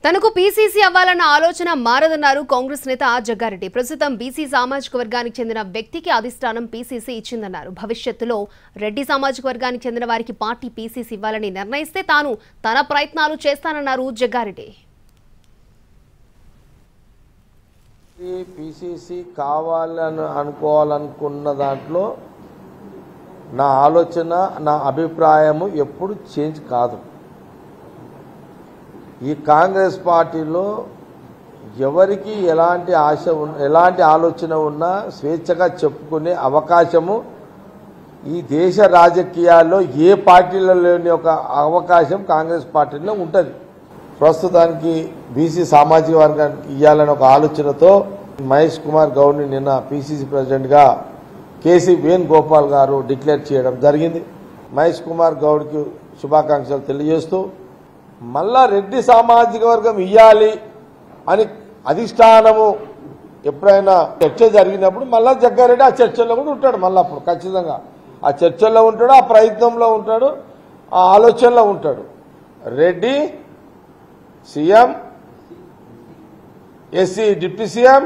తనకు పీసీసీ అవ్వాలన్న ఆలోచన మారదన్నారు కాంగ్రెస్ నేత జగ్గారెడ్డి. ప్రస్తుతం బీసీ సామాజిక వర్గానికి చెందిన వ్యక్తికి అధిష్టానం పీసీసీ ఇచ్చిందన్నారు. భవిష్యత్తులో రెడ్డి సామాజిక వర్గానికి చెందిన వారికి పార్టీ పీసీసీ ఇవ్వాలని నిర్ణయిస్తే తాను తన ప్రయత్నాలు చేస్తానన్నారు జగ్గారెడ్డి. పీసీసీ కావాలని అనుకోవాలనుకున్న దాంట్లో నా ఆలోచన, నా అభిప్రాయము ఎప్పుడు చేంజ్ కాదు. ఈ కాంగ్రెస్ పార్టీలో ఎవరికి ఎలాంటి ఎలాంటి ఆలోచన ఉన్నా స్వేచ్ఛగా చెప్పుకునే అవకాశము ఈ దేశ రాజకీయాల్లో ఏ పార్టీలో లేని ఒక అవకాశం కాంగ్రెస్ పార్టీలో ఉంటుంది. ప్రస్తుతానికి బీసీ సామాజిక వర్గానికి ఇవ్వాలని ఒక ఆలోచనతో మహేష్ కుమార్ గౌడ్ని నిన్న పీసీసీ ప్రెసిడెంట్గా కేసీ వేణుగోపాల్ గారు డిక్లేర్ చేయడం జరిగింది. మహేష్ కుమార్ గౌడ్కి శుభాకాంక్షలు తెలియజేస్తూ మళ్ళా రెడ్డి సామాజిక వర్గం ఇవ్వాలి అని అధిష్టానము ఎప్పుడైనా చర్చ జరిగినప్పుడు మళ్ళా జగ్గారెడ్డి ఆ చర్చల్లో కూడా ఉంటాడు. మళ్ళీ అప్పుడు ఖచ్చితంగా ఆ చర్చల్లో ఉంటాడు, ఆ ప్రయత్నంలో ఉంటాడు, ఆ ఆలోచనలో ఉంటాడు. Reddy CM, SC deputy CM,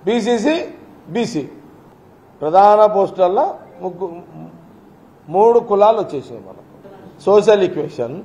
BCC BC ప్రధాన పోస్టుల్లో 3 కులాలు వచ్చేసాయి. మనకు సోషల్ ఈక్వేషన్